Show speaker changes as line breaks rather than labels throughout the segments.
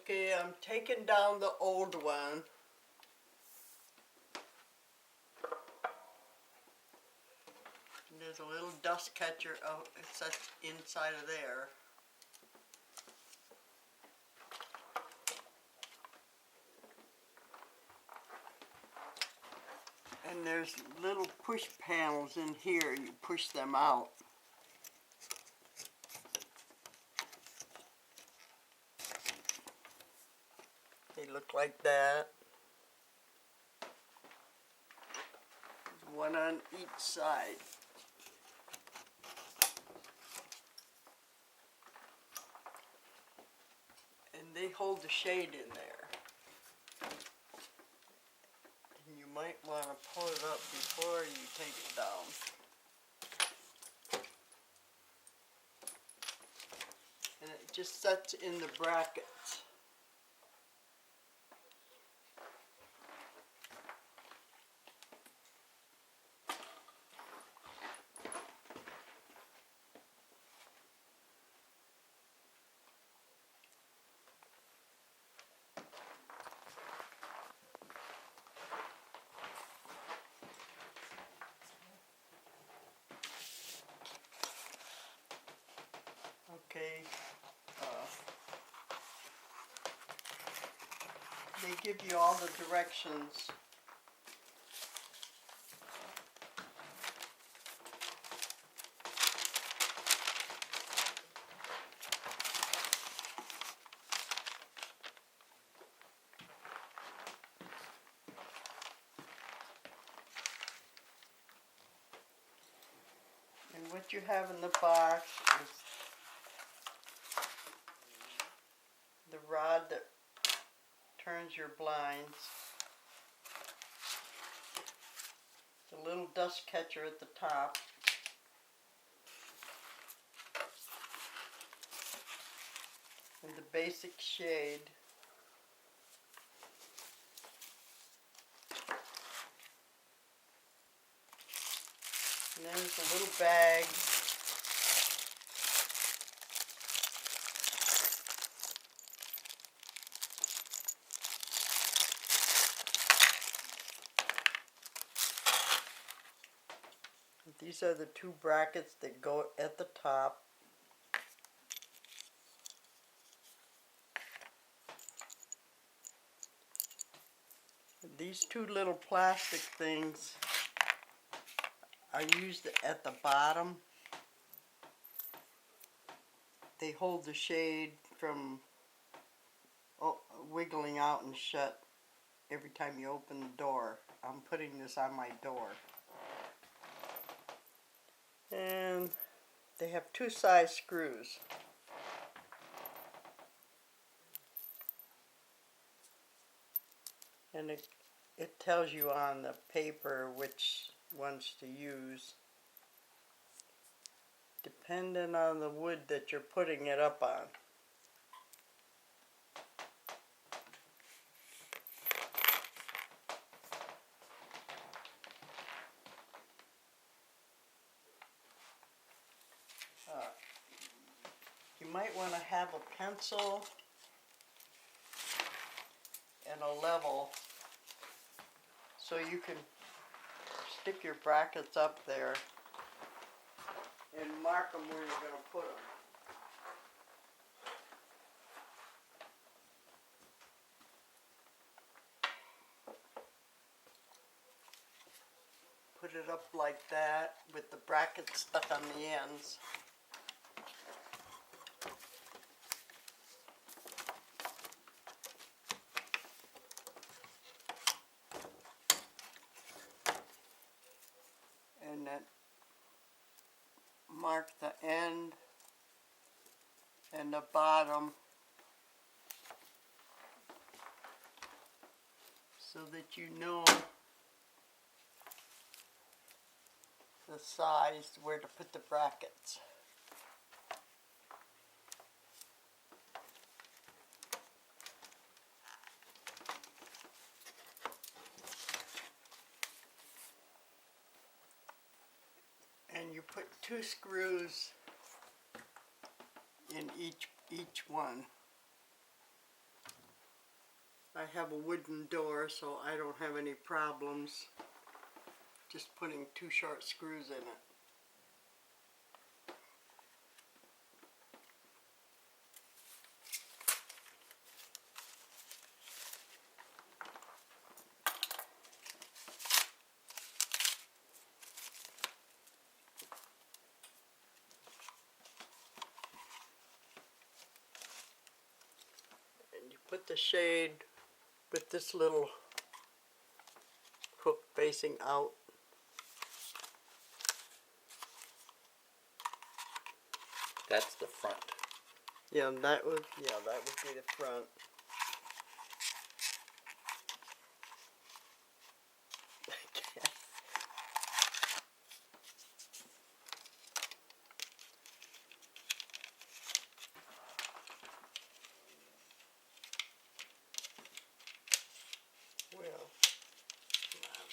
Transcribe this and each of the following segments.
Okay, I'm taking down the old one. And there's a little dust catcher that's inside of there. And there's little push panels in here. You push them out. They look like that. There's one on each side. And they hold the shade in there. And you might want to pull it up before you take it down. And it just sets in the brackets. Okay, they give you all the directions. And what you have in the box is the rod that turns your blinds, the little dust catcher at the top, and the basic shade. And there's a little bag. These are the two brackets that go at the top. These two little plastic things are used at the bottom. They hold the shade from wiggling out and shut every time you open the door. I'm putting this on my door. And they have two size screws. And it tells you on the paper which ones to use, depending on the wood that you're putting it up on. You might want to have a pencil and a level so you can stick your brackets up there and mark them where you're going to put them. Put it up like that with the brackets stuck on the ends. And then mark the end and the bottom so that you know the size where to put the brackets. And you put two screws in each one. I have a wooden door, so I don't have any problems just putting 2 short screws in it. And you put the shade with this little hook facing out.
That's the front.
Yeah, that would be the front. Well, come on.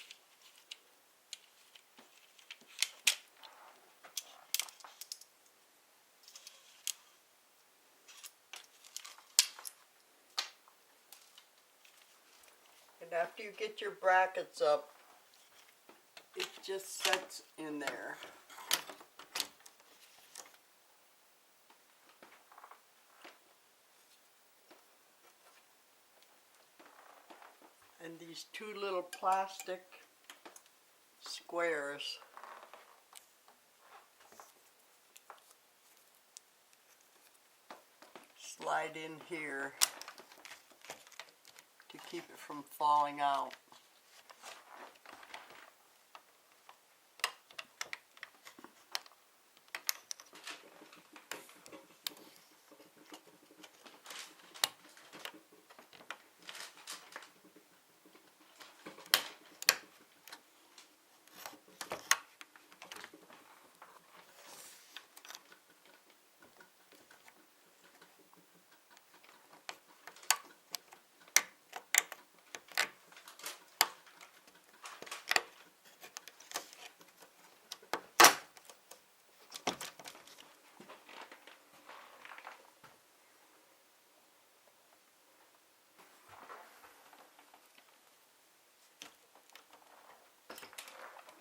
And after you get your brackets up, it just sets in there. And these 2 little plastic squares slide in here to keep it from falling out.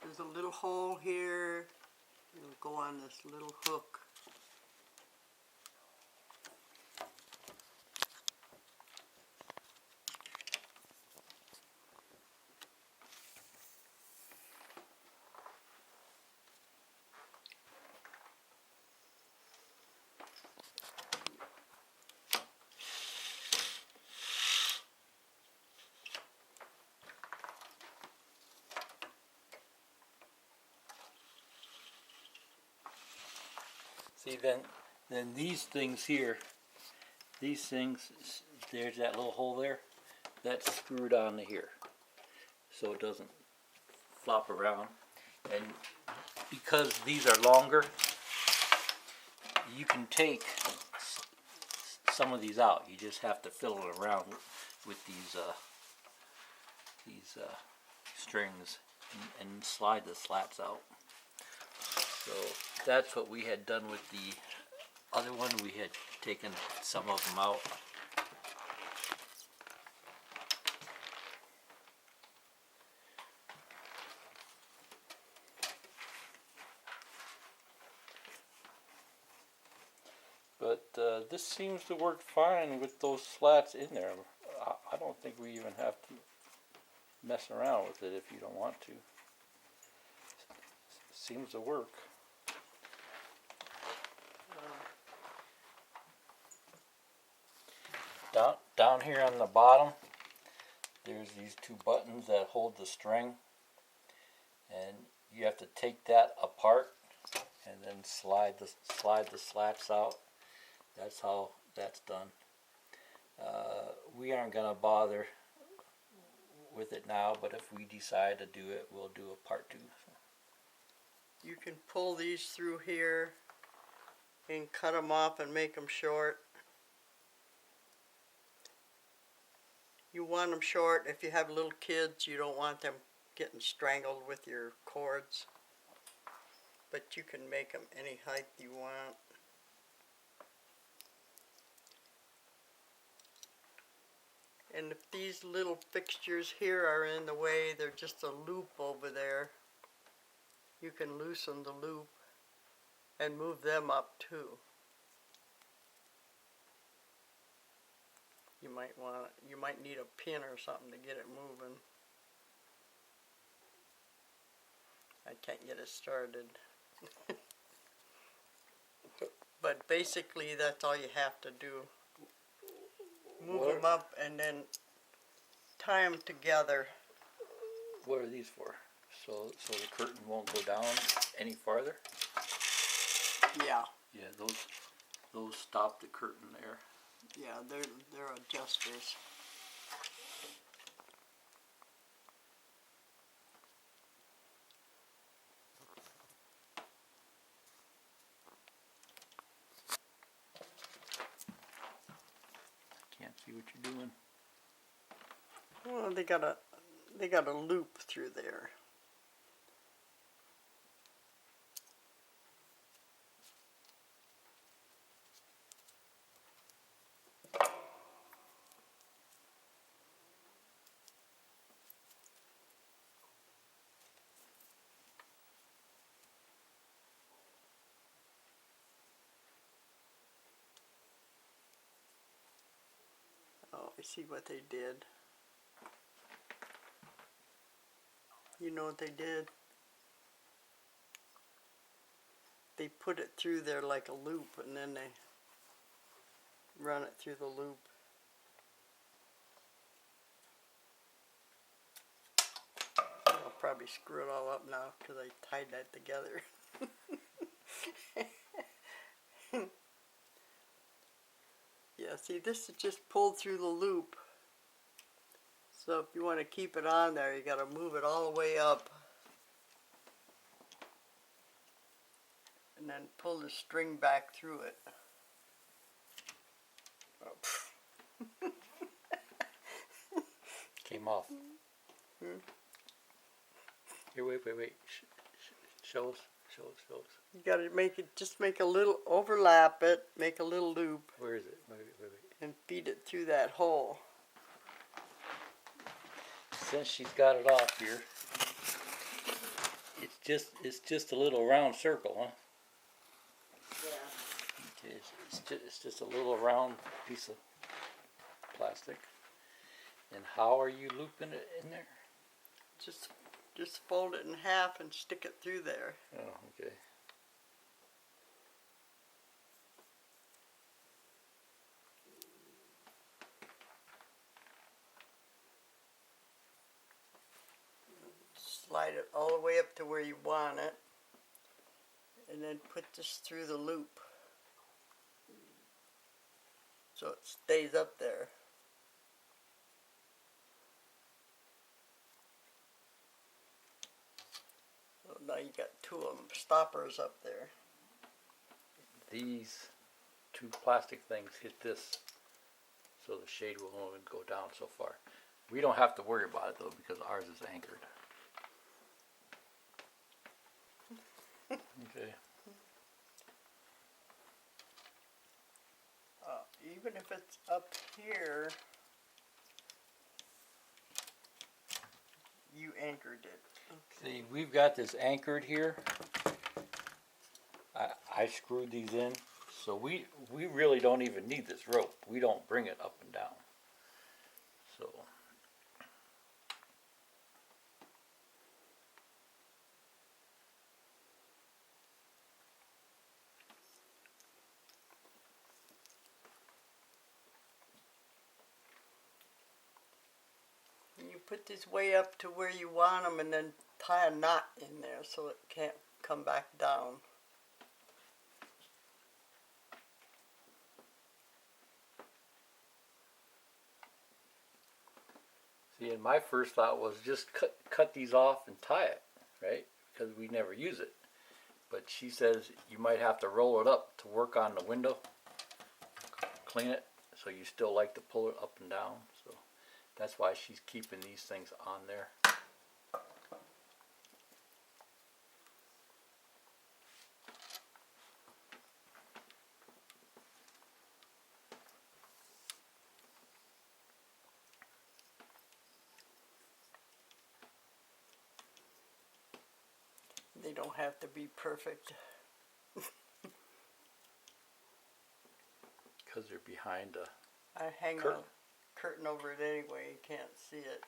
There's a little hole here. It'll go on this little hook.
See, then these things here, these things, there's that little hole there, that's screwed onto here, so it doesn't flop around. And because these are longer, you can take some of these out. You just have to fiddle it around with these strings and slide the slats out. So that's what we had done with the other one. We had taken some of them out. But this seems to work fine with those slats in there. I don't think we even have to mess around with it if you don't want to. Seems to work. Down here on the bottom, there's these 2 buttons that hold the string, and you have to take that apart and then slide the slats out. That's how that's done. We aren't gonna bother with it now, but if we decide to do it, we'll do a part 2.
You can pull these through here and cut them off and make them short. You want them short. If you have little kids, you don't want them getting strangled with your cords. But you can make them any height you want. And if these little fixtures here are in the way, they're just a loop over there. You can loosen the loop and move them up too. You might need a pin or something to get it moving. I can't get it started. But basically that's all you have to do. Move them up and then tie them together.
What are these for? So the curtain won't go down any farther?
Yeah.
Yeah, those stop the curtain there.
Yeah, they're adjusters.
Can't see what you're doing.
Well, they got a loop through there. Oh, I see what they did. You know what they did? They put it through there like a loop and then they run it through the loop. I'll probably screw it all up now because I tied that together. Yeah, see, this is just pulled through the loop. So if you want to keep it on there, you got to move it all the way up. And then pull the string back through it. Oh,
Came off. Here, wait. Show us.
you got to make it, just make a little, overlap it, make a little loop.
Where is it? Wait.
And feed it through that hole.
Since she's got it off here, it's just a little round circle, huh?
Yeah.
Okay, it's just a little round piece of plastic. And how are you looping it in there?
Just fold it in half and stick it through there.
Oh, okay.
Slide it all the way up to where you want it. And then put this through the loop. So it stays up there. So now you got two of them, stoppers up there.
These two plastic things hit this, so the shade will only go down so far. We don't have to worry about it though because ours is anchored. Okay.
Even if it's up here, you anchored it. Okay.
See, we've got this anchored here. I screwed these in, so we really don't even need this rope. We don't bring it up and down. So.
You put this way up to where you want them and then tie a knot in there so it can't come back down.
See, and my first thought was just cut these off and tie it, right? Because we never use it. But she says you might have to roll it up to work on the window, clean it, so you still like to pull it up and down. So that's why she's keeping these things on there.
They don't have to be perfect.
Because they're behind a
I hang
curtain.
a curtain over it anyway, you can't see it.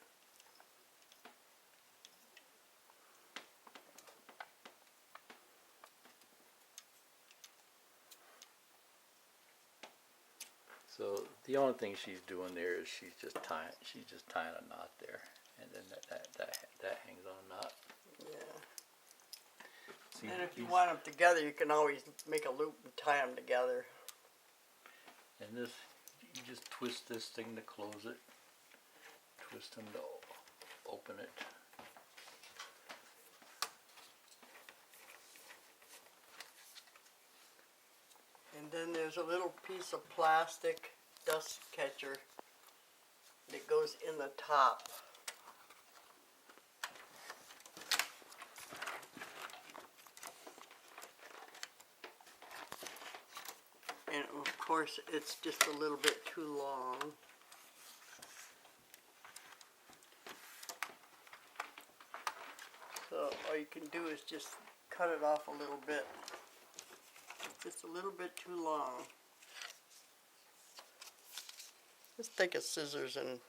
So the only thing she's doing there is she's just tying a knot there, and then that hangs on a knot.
Yeah.
See,
And if you
these-
want them together, you can always make a loop and tie them together.
and this, you just twist this thing to close it, twist them to open it.
And then there's a little piece of plastic dust catcher that goes in the top. And of course, it's just a little bit too long. So all you can do is just cut it off a little bit. Just a little bit too long. Just take a scissors and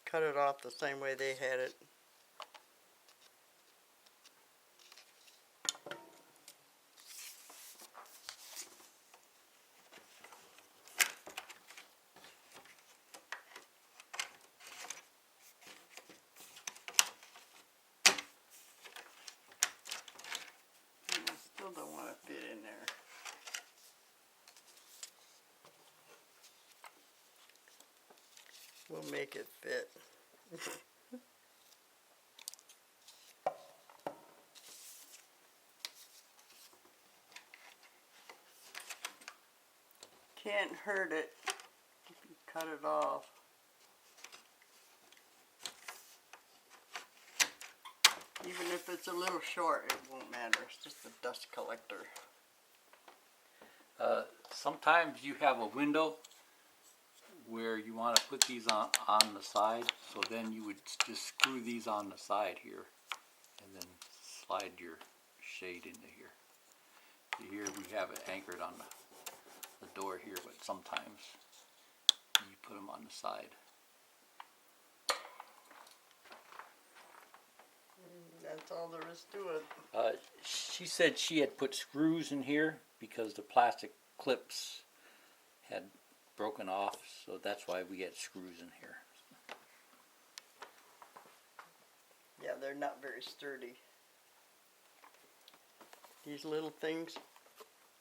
cut it off the same way they had it. I still don't want to fit in there. We'll make it fit. Can't hurt it if you cut it off. Even if it's a little short, it won't matter. It's just a dust collector.
Sometimes you have a window where you want to put these on the side, so then you would just screw these on the side here and then slide your shade into here. So here we have it anchored on the door here, but sometimes you put them on the side.
That's all there is to it.
She said she had put screws in here because the plastic clips had broken off, so that's why we had screws in here.
Yeah, they're not very sturdy. These little things,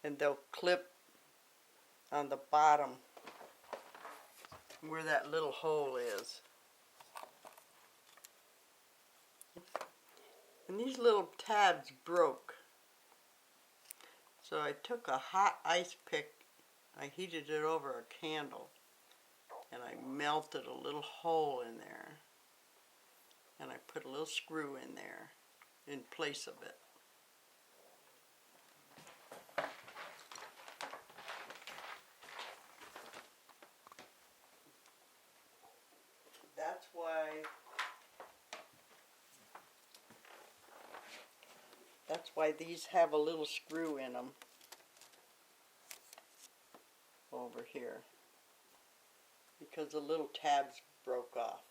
and they'll clip on the bottom where that little hole is. And these little tabs broke. So I took a hot ice pick, I heated it over a candle, and I melted a little hole in there. And I put a little screw in there in place of it. That's why these have a little screw in them over here, because the little tabs broke off.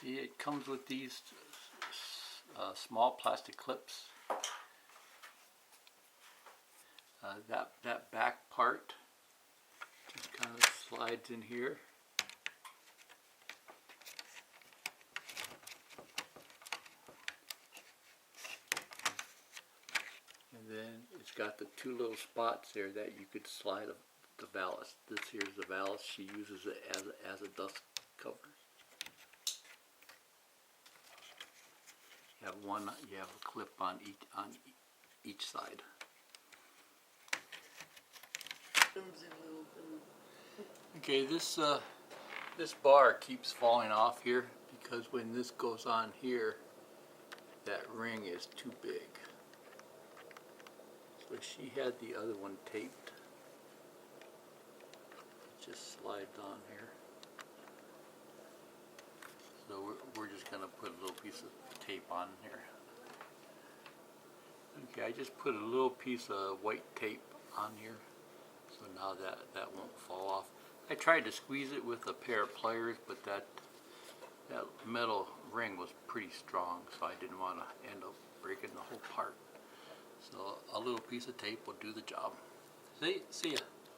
It comes with these small plastic clips. That back part just kind of slides in here. And then it's got the two little spots there that you could slide the valance. This here's the valance. She uses it as a dust cover. You have a clip on each side. Okay, this bar keeps falling off here because when this goes on here, that ring is too big. So she had the other one taped. It just slides on here. So we're just going to put a little piece of tape on here. Okay, I just put a little piece of white tape on here, so now that won't fall off. I tried to squeeze it with a pair of pliers, but that metal ring was pretty strong, so I didn't want to end up breaking the whole part. So a little piece of tape will do the job. See ya.